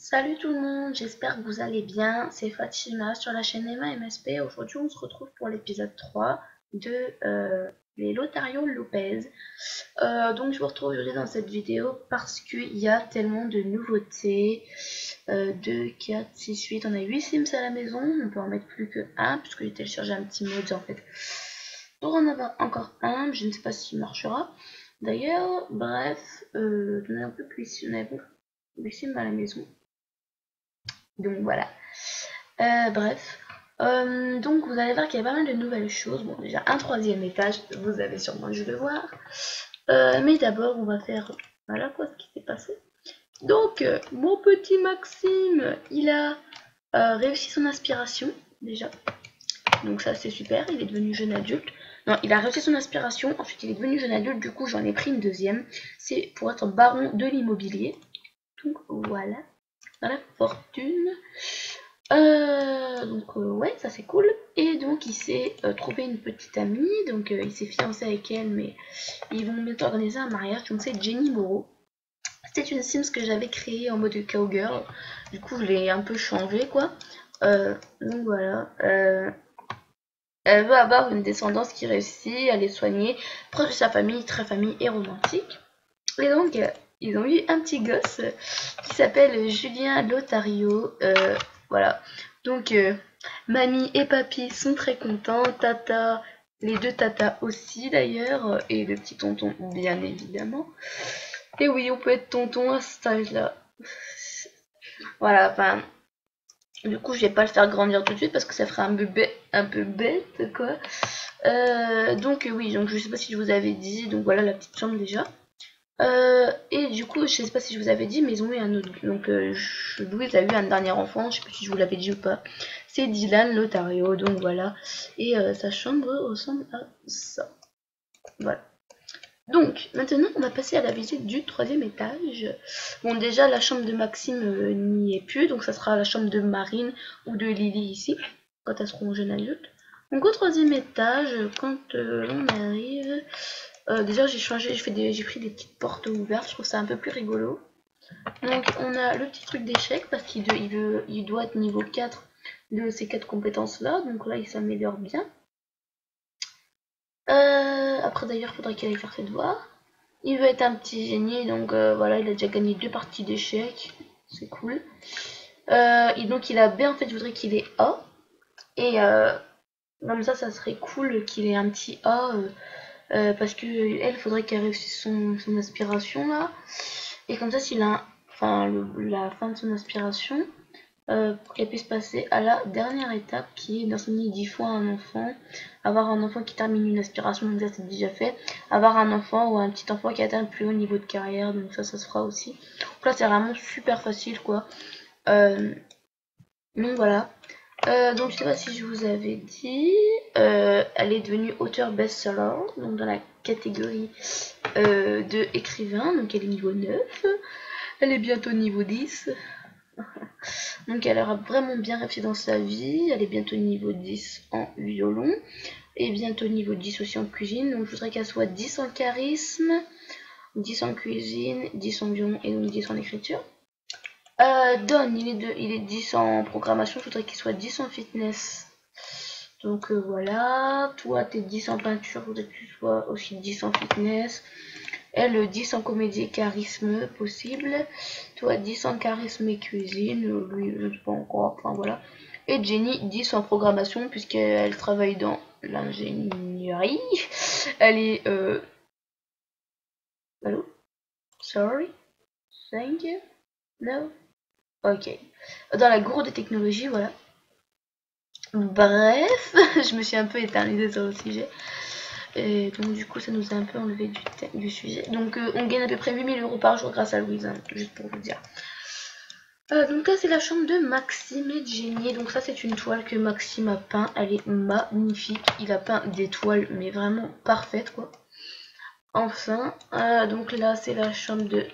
Salut tout le monde, j'espère que vous allez bien. C'est Fatima sur la chaîne Emma MSP. Aujourd'hui, on se retrouve pour l'épisode 3 de les Lotario Lopez. Donc, je vous retrouve aujourd'hui dans cette vidéo parce qu'il y a tellement de nouveautés. 2, 4, 6, 8. On a 8 Sims à la maison. On peut en mettre plus que 1 puisque j'ai téléchargé un petit mode en fait pour en avoir encore un. Je ne sais pas s'il marchera. D'ailleurs, bref, on a un peu plus. On a 8 Sims à la maison. Donc voilà. Bref. Donc vous allez voir qu'il y a pas mal de nouvelles choses. Bon, déjà un troisième étage, vous avez sûrement dû le voir. Mais d'abord, on va faire. Voilà quoi ce qui s'est passé. Donc, mon petit Maxime, il a réussi son aspiration déjà. Donc ça c'est super, il est devenu jeune adulte. Non, il a réussi son aspiration, ensuite il est devenu jeune adulte, du coup j'en ai pris une deuxième. C'est pour être baron de l'immobilier. Donc voilà, dans la fortune. Ouais, ça c'est cool. Et donc il s'est trouvé une petite amie, donc il s'est fiancé avec elle, mais ils vont bientôt organiser un mariage. Donc c'est Jenny Moreau. C'était une Sims que j'avais créée en mode cowgirl. Du coup je l'ai un peu changé quoi. Donc voilà. Elle veut avoir une descendance qui réussit, elle est soignée, proche de sa famille, très famille et romantique. Et donc ils ont eu un petit gosse qui s'appelle Julien Lotario. Voilà. Donc mamie et papy sont très contents. Tata, les deux tatas aussi d'ailleurs. Et le petit tonton bien évidemment. Et oui, on peut être tonton à cet âge-là. Voilà, enfin. Du coup, je vais pas le faire grandir tout de suite parce que ça ferait un peu bête, quoi. Donc oui, donc je sais pas si je vous avais dit. Donc voilà la petite chambre déjà. Et du coup, je sais pas si je vous avais dit, mais ils ont eu un autre. Donc, Louise a eu un dernier enfant, je sais pas si je vous l'avais dit ou pas. C'est Dylan Lotario, donc voilà. Et sa chambre ressemble à ça. Voilà. Donc, maintenant, on va passer à la visite du troisième étage. Bon, déjà, la chambre de Maxime n'y est plus, donc ça sera la chambre de Marine ou de Lily ici, quand elles seront jeunes adultes. Donc, au troisième étage, quand on arrive. Déjà j'ai pris des petites portes ouvertes, je trouve ça un peu plus rigolo. Donc on a le petit truc d'échec parce qu'il doit être niveau 4 de ces 4 compétences là, donc là il s'améliore bien. Après d'ailleurs il faudrait qu'il aille faire ses devoirs. Il veut être un petit génie, donc voilà, il a déjà gagné 2 parties d'échecs, c'est cool. Et donc il a B, en fait je voudrais qu'il ait A. Et comme ça serait cool qu'il ait un petit A. Parce que elle faudrait qu'elle réussisse son aspiration là, et comme ça s'il a la fin de son aspiration, pour qu'elle puisse passer à la dernière étape qui est d'enseigner 10 fois à un enfant, avoir un enfant qui termine une aspiration, donc ça c'est déjà fait, avoir un enfant ou un petit enfant qui atteint le plus haut niveau de carrière, donc ça se fera aussi. Donc là c'est vraiment super facile quoi. Donc voilà. Donc je sais pas si je vous avais dit, elle est devenue auteur best-seller, donc dans la catégorie de écrivain, donc elle est niveau 9, elle est bientôt niveau 10, donc elle aura vraiment bien réussi dans sa vie, elle est bientôt niveau 10 en violon, et bientôt niveau 10 aussi en cuisine, donc je voudrais qu'elle soit 10 en charisme, 10 en cuisine, 10 en violon et donc 10 en écriture. Don, il est 10 en programmation, je voudrais qu'il soit 10 en fitness. Donc voilà, toi t'es 10 en peinture, je voudrais que tu sois aussi 10 en fitness. Elle 10 en comédie et charisme possible. Toi 10 en charisme et cuisine, lui je ne sais pas encore, enfin voilà. Et Jenny 10 en programmation puisqu'elle travaille dans l'ingénierie. Elle est Allô? Sorry? Thank you? No? Ok. Dans la gourde des technologies, voilà. Bref, je me suis un peu éternisée sur le sujet. Et donc du coup ça nous a un peu enlevé du sujet. Donc on gagne à peu près 8000 € par jour grâce à Louise, hein, juste pour vous dire. Donc là c'est la chambre de Maxime et Jenny. Donc ça c'est une toile que Maxime a peint. Elle est magnifique. Il a peint des toiles mais vraiment parfaites quoi. Enfin, donc là c'est la chambre de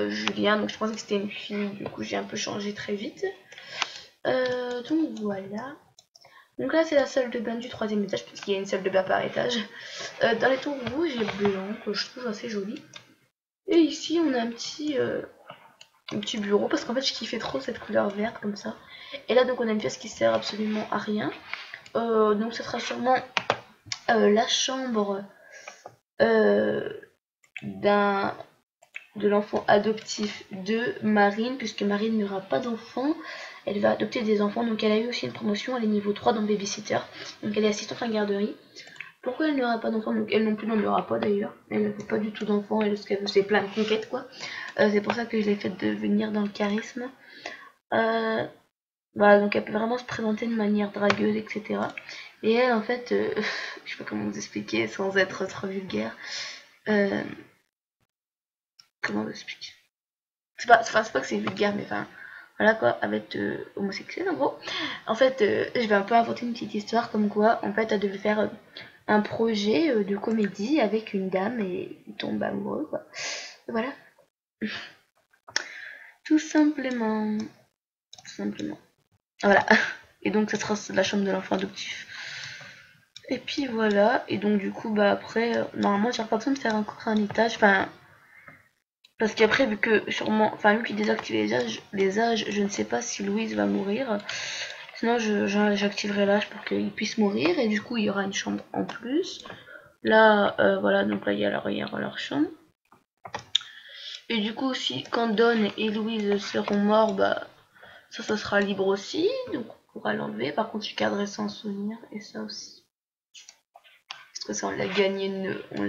Julien. Donc je pensais que c'était une fille. Du coup j'ai un peu changé très vite. Donc voilà. Donc là c'est la salle de bain du troisième étage puisqu'il y a une salle de bain par étage. Dans les tons rouges et blancs que je trouve assez joli. Et ici on a un petit un petit bureau parce qu'en fait je kiffais trop cette couleur verte comme ça. Et là donc on a une pièce qui sert absolument à rien. Donc ce sera sûrement la chambre de l'enfant adoptif de Marine, puisque Marine n'aura pas d'enfant. Elle va adopter des enfants, donc elle a eu aussi une promotion, elle est niveau 3 dans Babysitter, donc elle est assistante en garderie. Pourquoi elle n'aura pas d'enfant? Donc elle non plus n'en aura pas d'ailleurs, elle ne veut pas du tout d'enfant, elle ce qu'elle veut c'est plein de conquêtes quoi. C'est pour ça que je l'ai fait devenir dans le charisme. Voilà, donc elle peut vraiment se présenter de manière dragueuse, etc. Et elle en fait, je sais pas comment vous expliquer sans être trop vulgaire. Comment vous expliquer? C'est pas que c'est vulgaire, mais enfin, voilà quoi, avec homosexuel en gros. En fait, je vais un peu inventer une petite histoire comme quoi, en fait, elle devait faire un projet de comédie avec une dame et il tombe amoureux quoi. Voilà. Tout simplement. Tout simplement. Voilà. Et donc, ça sera la chambre de l'enfant adoptif. Et puis voilà. Et donc, du coup, bah après, normalement, j'ai pas besoin de faire encore un étage. Enfin. Parce qu'après, vu que sûrement, enfin, vu qu'il désactive les âges, je ne sais pas si Louise va mourir. Sinon, j'activerai l'âge pour qu'il puisse mourir. Et du coup, il y aura une chambre en plus. Là, voilà, donc là, il y a leur chambre. Et du coup, si quand Don et Louise seront morts, bah, ça sera libre aussi. Donc, on pourra l'enlever. Par contre, je garderai sans souvenir. Et ça aussi. Parce que ça, on l'a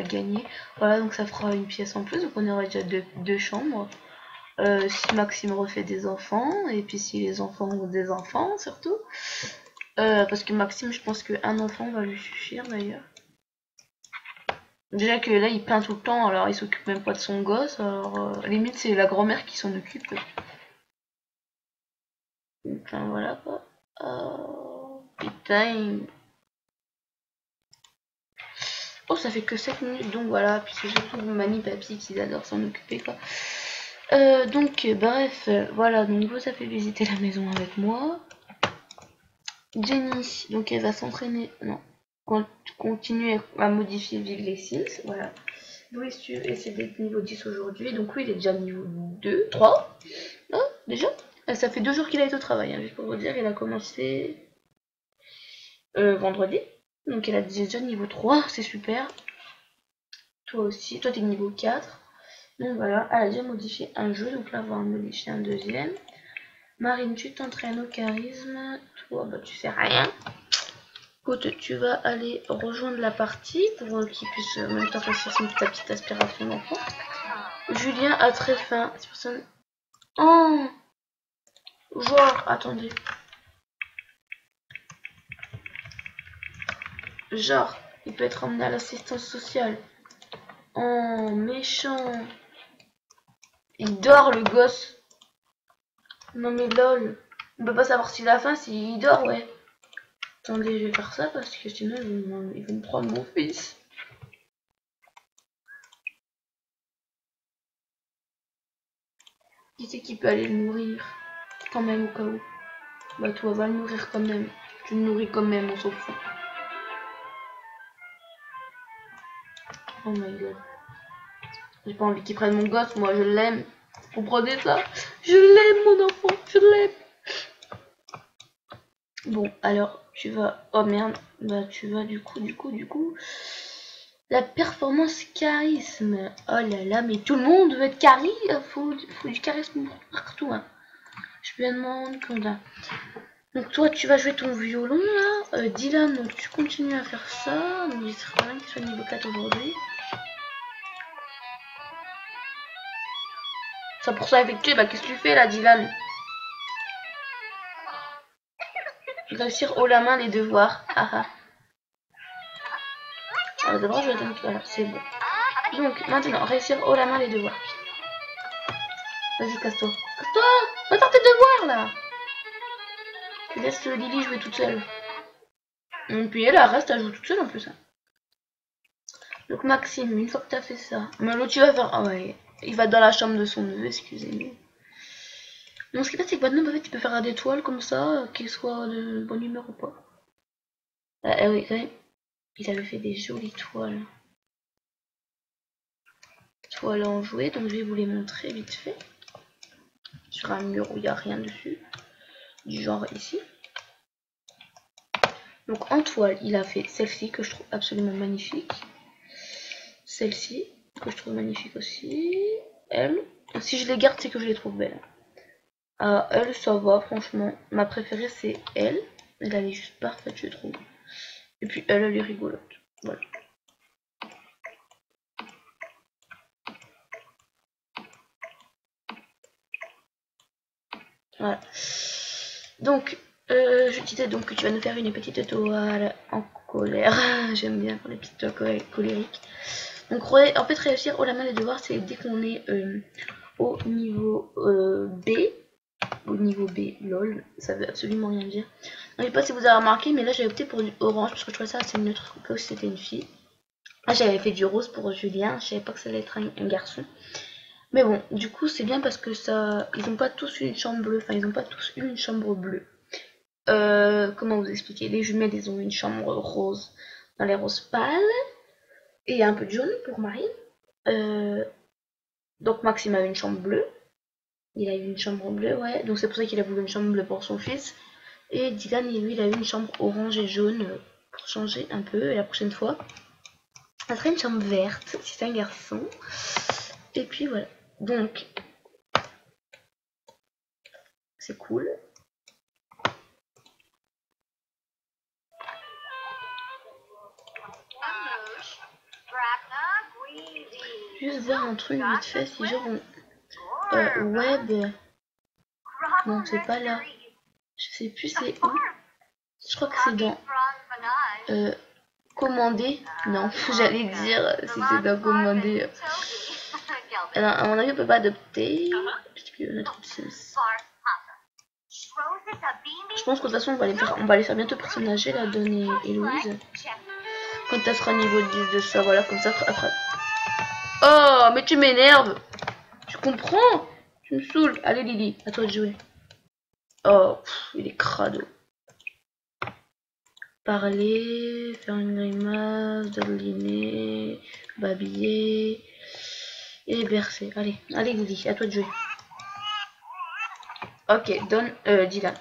gagné. Voilà, donc ça fera une pièce en plus. Donc, on aura déjà deux chambres. Si Maxime refait des enfants, et puis si les enfants ont des enfants surtout. Parce que Maxime, je pense qu'un enfant va lui suffire d'ailleurs. Déjà que là, il peint tout le temps, alors il s'occupe même pas de son gosse. Alors, limite, c'est la grand-mère qui s'en occupe. Enfin, voilà quoi. Putain. Oh, ça fait que 7 minutes, donc voilà. Puis c'est surtout mamie, papy qui adorent s'en occuper quoi. Donc, bref, voilà, donc vous avez visité la maison avec moi. Jenny, donc elle va s'entraîner, non, continuer à modifier Vive les Sims, voilà. Louis essaie d'être niveau 10 aujourd'hui, donc oui, il est déjà niveau 2, 3, non, déjà. Ça fait 2 jours qu'il a été au travail, hein, juste pour vous dire, il a commencé vendredi, donc il a déjà niveau 3, c'est super. Toi aussi, toi t'es niveau 4, donc voilà, elle a déjà modifié un jeu, donc là on va en modifier un deuxième. Marine, tu t'entraînes au charisme, toi bah tu sais rien. Écoute, tu vas aller rejoindre la partie pour qu'il puisse en même temps réussir ta petite aspiration d'enfant. Julien a très faim. C'est personne. Oh, genre, attendez. Genre, il peut être emmené à l'assistance sociale. Oh, méchant. Il dort le gosse. Non mais lol. On peut pas savoir s'il a faim, s'il dort, ouais. Attendez, je vais faire ça parce que sinon ils vont me prendre mon fils. Qui c'est qui peut aller le nourrir? Quand même, au cas où. Bah, toi, va le nourrir quand même. Tu le nourris quand même, on s'en fout. Oh my god. J'ai pas envie qu'il prenne mon gosse, moi, je l'aime. Vous comprenez ça? Je l'aime, mon enfant, je l'aime. Bon, alors, tu vas... Oh merde. Bah, tu vas du coup... La performance charisme. Oh là là, mais tout le monde veut être charisme. Faut du charisme partout, hein. Je me demande qu'on a... Donc toi tu vas jouer ton violon là, Dylan donc tu continues à faire ça, donc il serait rien qu'il soit niveau 4 aujourd'hui. Ça pour ça effectué, bah qu'est-ce que tu fais là Dylan? Réussir haut la main les devoirs, haha. Alors d'abord je vais attendre, voilà c'est bon. Donc maintenant réussir haut la main les devoirs. Vas-y casse-toi. Casse-toi. Va faire tes devoirs là. Tu laisses Lily jouer toute seule. Et puis elle reste à jouer toute seule en plus. Hein. Donc Maxime, une fois que t'as fait ça, mais l'autre tu vas faire... Ah ouais, il va dans la chambre de son neveu, excusez-moi. Donc ce qui passe c'est que maintenant en fait, tu peux faire des toiles comme ça, qu'ils soient de bonne humeur ou pas. Ah oui, quand même, il avait fait des jolies toiles. Toiles en jouet, donc je vais vous les montrer vite fait. sur un mur où il n'y a rien dessus, du genre ici. Donc en toile, il a fait celle-ci que je trouve absolument magnifique. Celle-ci que je trouve magnifique aussi. Elle, si je les garde, c'est que je les trouve belles. Elle, ça va, franchement. Ma préférée, c'est elle. Elle est juste parfaite, je trouve. Et puis elle est rigolote. Voilà. Voilà. Donc, je disais donc que tu vas nous faire une petite toile en colère. J'aime bien pour les petites toiles colériques. Donc, en fait, réussir au la main des devoirs, c'est dès qu'on est au niveau B. Au niveau B, lol, ça veut absolument rien dire. Je ne sais pas si vous avez remarqué, mais là j'avais opté pour du orange parce que je trouvais ça assez neutre que si c'était une fille. Là j'avais fait du rose pour Julien, je savais pas que ça allait être un garçon. Mais bon, du coup c'est bien parce que ça, ils n'ont pas tous une chambre bleue, enfin ils n'ont pas tous une chambre bleue. Comment vous expliquer? Les jumelles, ils ont une chambre rose dans les roses pâles et un peu de jaune pour Marie. Donc Maxime a une chambre bleue. Il a eu une chambre bleue, ouais. Donc c'est pour ça qu'il a voulu une chambre bleue pour son fils. Et Dylan, lui, il a eu une chambre orange et jaune pour changer un peu. Et la prochaine fois, ça sera une chambre verte si c'est un garçon. Et puis voilà. Donc, c'est cool. Juste voir un truc vite fait si genre web. Non, c'est pas là. Je sais plus c'est où. Je crois que c'est dans commander. Non, j'allais dire si c'est dans commander. Alors, à mon avis, on peut pas adopter. Puisque notre Sims. Je pense que de toute façon, on va les faire bientôt personnager, la Dawn et Louise. Quand elle sera niveau 10 de ça, voilà, comme ça après. Oh, mais tu m'énerves. Tu comprends? Tu me saoules. Allez, Lily, à toi de jouer. Oh, il est crado. Parler, faire une grimace, dodeliner, babiller et bercer. Allez, allez Lily, à toi de jouer. Ok, Don, Dylan.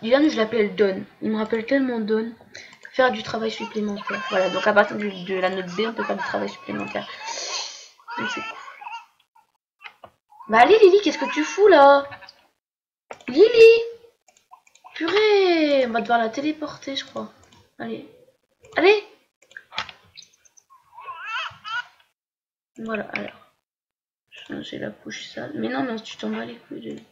Dylan, je l'appelle Don. Il me rappelle tellement Don. Faire du travail supplémentaire. Voilà, donc à partir de la note B, on peut faire du travail supplémentaire. Donc c'est cool. Bah allez Lily, qu'est-ce que tu fous là? Lily! Purée! On va devoir la téléporter, je crois. Allez. Allez! Voilà, alors. Changer la couche sale. Mais non, mais tu t'en bats les couilles.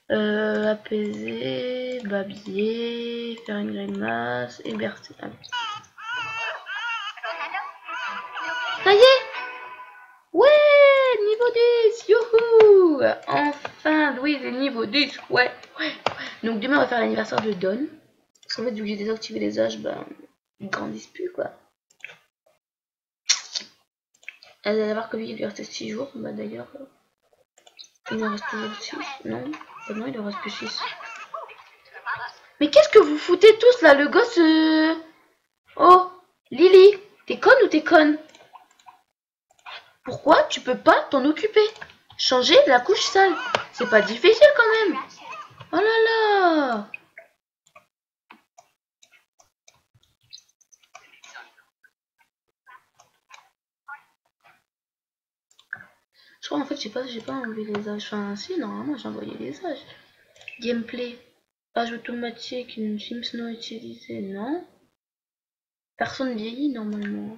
Apaiser, babiller, faire une grimace et bercer. Allez. Ça y est! Ouais! Niveau 10! Youhou! Enfin, Louise est niveau 10! Ouais, ouais. Donc demain, on va faire l'anniversaire de Don. Parce qu'en fait, vu que j'ai désactivé les âges, ben, ils grandissent plus, quoi. Elle va avoir que lui, il lui reste 6 jours. Bah d'ailleurs, il en reste toujours 6. Non, bah non, il en reste que 6. Mais qu'est-ce que vous foutez tous là, le gosse Oh, Lily, t'es conne ou t'es conne? Pourquoi tu peux pas t'en occuper? Changer la couche sale, c'est pas difficile quand même. Oh là là. Je crois en fait j'ai pas enlevé les âges. Enfin si, normalement j'ai envoyé les âges. Gameplay. Page automatique, une Sims non utilisée, non. Personne vieillit normalement.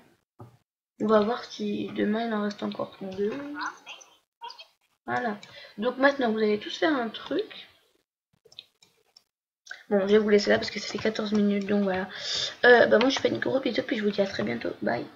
On va voir si demain il en reste encore 2. Voilà. Donc maintenant vous allez tous faire un truc. Bon, je vais vous laisser là parce que ça fait 14 minutes, donc voilà. Bah moi je fais une gros bisous puis je vous dis à très bientôt. Bye.